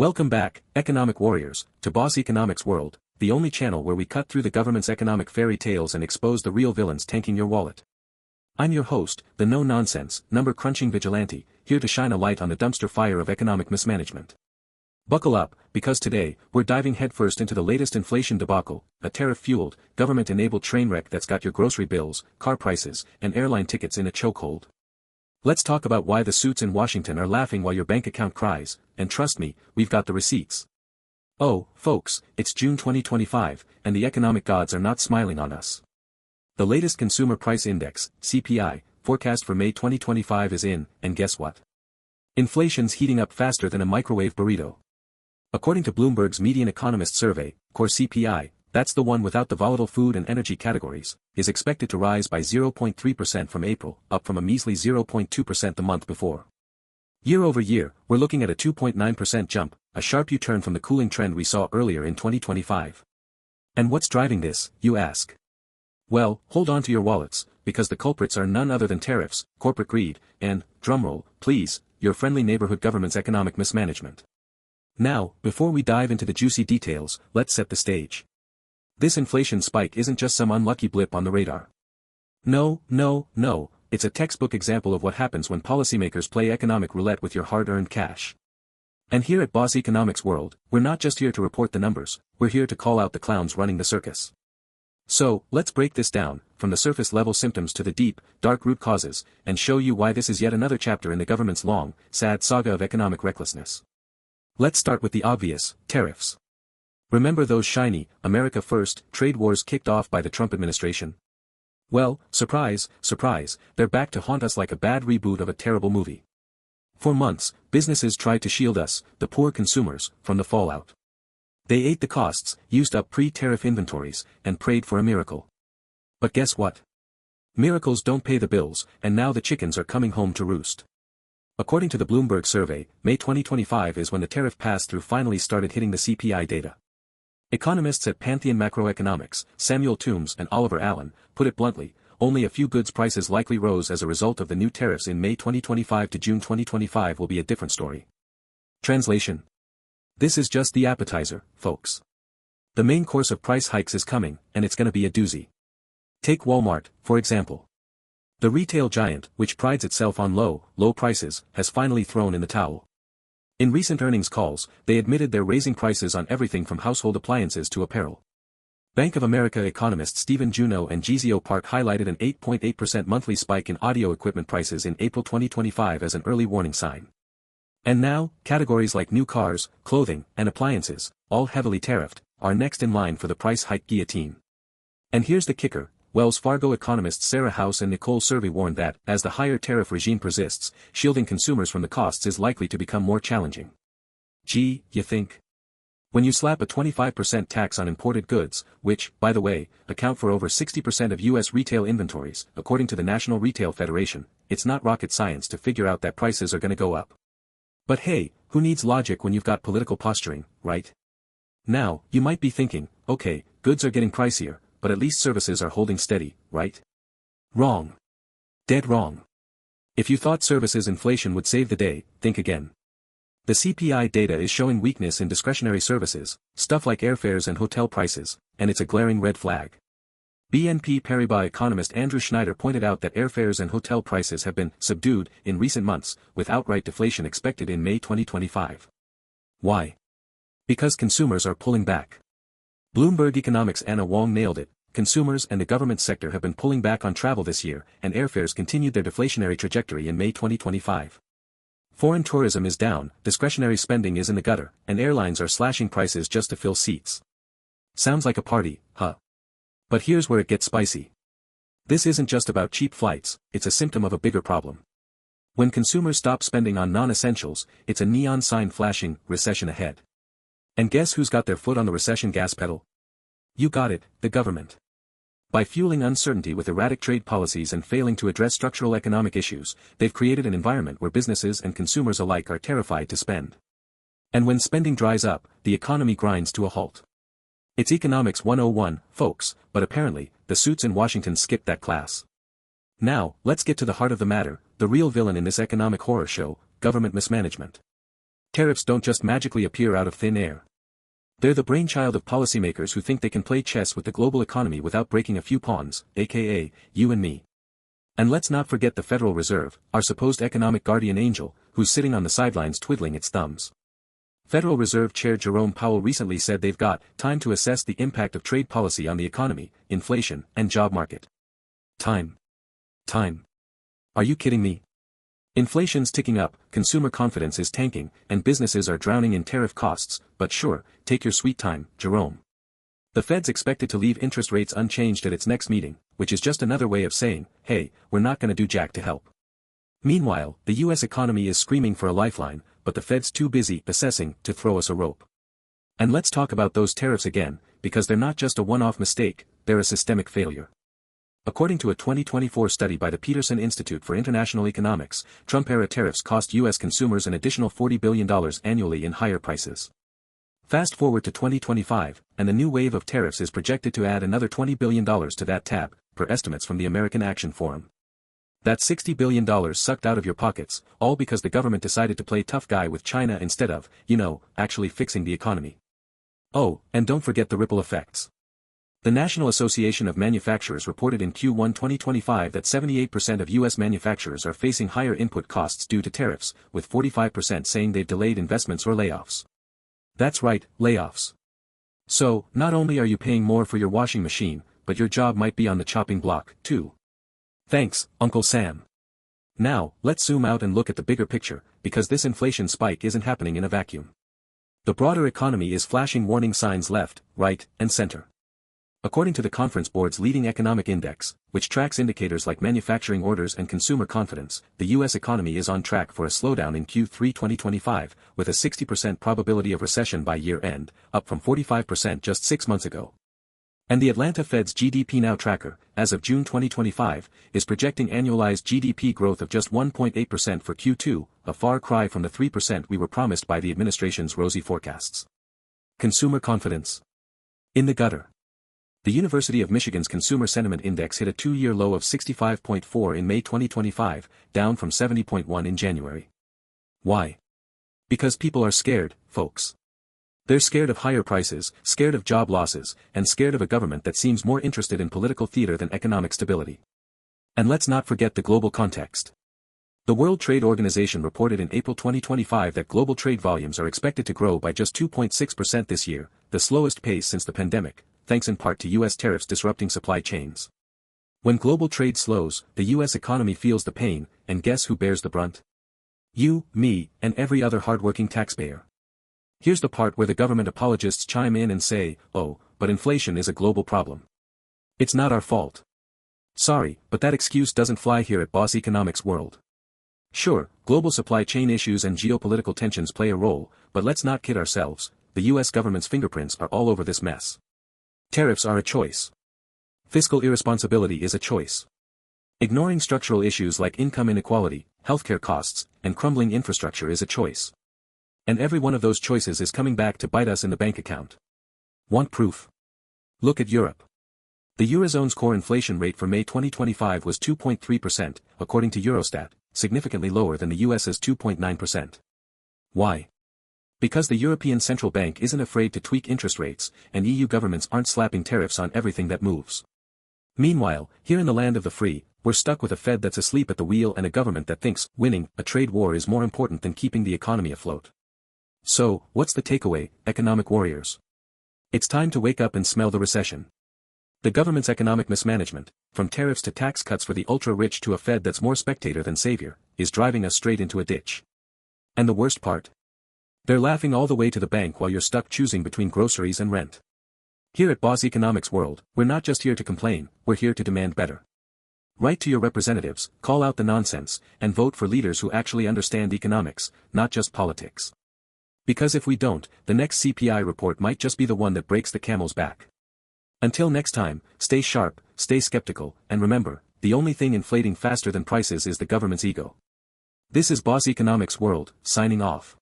Welcome back, economic warriors, to Boss Economics World, the only channel where we cut through the government's economic fairy tales and expose the real villains tanking your wallet. I'm your host, the no-nonsense, number-crunching vigilante, here to shine a light on the dumpster fire of economic mismanagement. Buckle up, because today, we're diving headfirst into the latest inflation debacle, a tariff-fueled, government-enabled train wreck that's got your grocery bills, car prices, and airline tickets in a chokehold. Let's talk about why the suits in Washington are laughing while your bank account cries, and trust me, we've got the receipts. Oh, folks, it's June 2025, and the economic gods are not smiling on us. The latest Consumer Price Index, CPI, forecast for May 2025 is in, and guess what? Inflation's heating up faster than a microwave burrito. According to Bloomberg's Median Economist Survey, core CPI, that's the one without the volatile food and energy categories, is expected to rise by 0.3% from April, up from a measly 0.2% the month before. Year over year, we're looking at a 2.9% jump, a sharp U-turn from the cooling trend we saw earlier in 2025. And what's driving this, you ask? Well, hold on to your wallets, because the culprits are none other than tariffs, corporate greed, and, drumroll, please, your friendly neighborhood government's economic mismanagement. Now, before we dive into the juicy details, let's set the stage. This inflation spike isn't just some unlucky blip on the radar. No, it's a textbook example of what happens when policymakers play economic roulette with your hard-earned cash. And here at Boss Economics World, we're not just here to report the numbers, we're here to call out the clowns running the circus. So, let's break this down, from the surface-level symptoms to the deep, dark root causes, and show you why this is yet another chapter in the government's long, sad saga of economic recklessness. Let's start with the obvious, tariffs. Remember those shiny, America First, trade wars kicked off by the Trump administration? Well, surprise, they're back to haunt us like a bad reboot of a terrible movie. For months, businesses tried to shield us, the poor consumers, from the fallout. They ate the costs, used up pre-tariff inventories, and prayed for a miracle. But guess what? Miracles don't pay the bills, and now the chickens are coming home to roost. According to the Bloomberg survey, May 2025 is when the tariff pass-through finally started hitting the CPI data. Economists at Pantheon Macroeconomics, Samuel Toombs and Oliver Allen, put it bluntly, only a few goods prices likely rose as a result of the new tariffs in May 2025 to June 2025 will be a different story. Translation. This is just the appetizer, folks. The main course of price hikes is coming, and it's gonna be a doozy. Take Walmart, for example. The retail giant, which prides itself on low prices, has finally thrown in the towel. In recent earnings calls, they admitted they're raising prices on everything from household appliances to apparel. Bank of America economists Stephen Juneau and Gizio Park highlighted an 8.8% monthly spike in audio equipment prices in April 2025 as an early warning sign. And now, categories like new cars, clothing, and appliances, all heavily tariffed, are next in line for the price hike guillotine. And here's the kicker. Wells Fargo economists Sarah House and Nicole Survey warned that, as the higher tariff regime persists, shielding consumers from the costs is likely to become more challenging. Gee, you think? When you slap a 25% tax on imported goods, which, by the way, account for over 60% of U.S. retail inventories, according to the National Retail Federation, it's not rocket science to figure out that prices are gonna go up. But hey, who needs logic when you've got political posturing, right? Now, you might be thinking, okay, goods are getting pricier, but at least services are holding steady, right? Wrong. Dead wrong. If you thought services inflation would save the day, think again. The CPI data is showing weakness in discretionary services, stuff like airfares and hotel prices, and it's a glaring red flag. BNP Paribas economist Andrew Schneider pointed out that airfares and hotel prices have been subdued in recent months, with outright deflation expected in May 2025. Why? Because consumers are pulling back. Bloomberg Economics' Anna Wong nailed it. Consumers and the government sector have been pulling back on travel this year, and airfares continued their deflationary trajectory in May 2025. Foreign tourism is down, discretionary spending is in the gutter, and airlines are slashing prices just to fill seats. Sounds like a party, huh? But here's where it gets spicy. This isn't just about cheap flights, it's a symptom of a bigger problem. When consumers stop spending on non-essentials, it's a neon sign flashing, recession ahead. And guess who's got their foot on the recession gas pedal? You got it, the government. By fueling uncertainty with erratic trade policies and failing to address structural economic issues, they've created an environment where businesses and consumers alike are terrified to spend. And when spending dries up, the economy grinds to a halt. It's Economics 101, folks, but apparently, the suits in Washington skipped that class. Now, let's get to the heart of the matter, the real villain in this economic horror show, government mismanagement. Tariffs don't just magically appear out of thin air. They're the brainchild of policymakers who think they can play chess with the global economy without breaking a few pawns, aka, you and me. And let's not forget the Federal Reserve, our supposed economic guardian angel, who's sitting on the sidelines twiddling its thumbs. Federal Reserve Chair Jerome Powell recently said they've got time to assess the impact of trade policy on the economy, inflation, and job market. Time. Are you kidding me? Inflation's ticking up, consumer confidence is tanking, and businesses are drowning in tariff costs, but sure, take your sweet time, Jerome. The Fed's expected to leave interest rates unchanged at its next meeting, which is just another way of saying, hey, we're not gonna do jack to help. Meanwhile, the US economy is screaming for a lifeline, but the Fed's too busy assessing to throw us a rope. And let's talk about those tariffs again, because they're not just a one-off mistake, they're a systemic failure. According to a 2024 study by the Peterson Institute for International Economics, Trump-era tariffs cost U.S. consumers an additional $40 billion annually in higher prices. Fast forward to 2025, and the new wave of tariffs is projected to add another $20 billion to that tab, per estimates from the American Action Forum. That's $60 billion sucked out of your pockets, all because the government decided to play tough guy with China instead of, actually fixing the economy. Oh, and don't forget the ripple effects. The National Association of Manufacturers reported in Q1 2025 that 78% of U.S. manufacturers are facing higher input costs due to tariffs, with 45% saying they've delayed investments or layoffs. That's right, layoffs. So, not only are you paying more for your washing machine, but your job might be on the chopping block, too. Thanks, Uncle Sam. Now, let's zoom out and look at the bigger picture, because this inflation spike isn't happening in a vacuum. The broader economy is flashing warning signs left, right, and center. According to the Conference Board's leading economic index, which tracks indicators like manufacturing orders and consumer confidence, the U.S. economy is on track for a slowdown in Q3 2025, with a 60% probability of recession by year-end, up from 45% just 6 months ago. And the Atlanta Fed's GDP Now tracker, as of June 2025, is projecting annualized GDP growth of just 1.8% for Q2, a far cry from the 3% we were promised by the administration's rosy forecasts. Consumer confidence. In the gutter. The University of Michigan's Consumer Sentiment Index hit a 2-year low of 65.4 in May 2025, down from 70.1 in January. Why? Because people are scared, folks. They're scared of higher prices, scared of job losses, and scared of a government that seems more interested in political theater than economic stability. And let's not forget the global context. The World Trade Organization reported in April 2025 that global trade volumes are expected to grow by just 2.6% this year, the slowest pace since the pandemic, thanks in part to U.S. tariffs disrupting supply chains. When global trade slows, the U.S. economy feels the pain, and guess who bears the brunt? You, me, and every other hardworking taxpayer. Here's the part where the government apologists chime in and say, oh, but inflation is a global problem. It's not our fault. Sorry, but that excuse doesn't fly here at Boss Economics World. Sure, global supply chain issues and geopolitical tensions play a role, but let's not kid ourselves, the U.S. government's fingerprints are all over this mess. Tariffs are a choice. Fiscal irresponsibility is a choice. Ignoring structural issues like income inequality, healthcare costs, and crumbling infrastructure is a choice. And every one of those choices is coming back to bite us in the bank account. Want proof? Look at Europe. The Eurozone's core inflation rate for May 2025 was 2.3%, according to Eurostat, significantly lower than the US's 2.9%. Why? Because the European Central Bank isn't afraid to tweak interest rates, and EU governments aren't slapping tariffs on everything that moves. Meanwhile, here in the land of the free, we're stuck with a Fed that's asleep at the wheel and a government that thinks winning a trade war is more important than keeping the economy afloat. So, what's the takeaway, economic warriors? It's time to wake up and smell the recession. The government's economic mismanagement, from tariffs to tax cuts for the ultra-rich to a Fed that's more spectator than savior, is driving us straight into a ditch. And the worst part? They're laughing all the way to the bank while you're stuck choosing between groceries and rent. Here at Boss Economics World, we're not just here to complain, we're here to demand better. Write to your representatives, call out the nonsense, and vote for leaders who actually understand economics, not just politics. Because if we don't, the next CPI report might just be the one that breaks the camel's back. Until next time, stay sharp, stay skeptical, and remember, the only thing inflating faster than prices is the government's ego. This is Boss Economics World, signing off.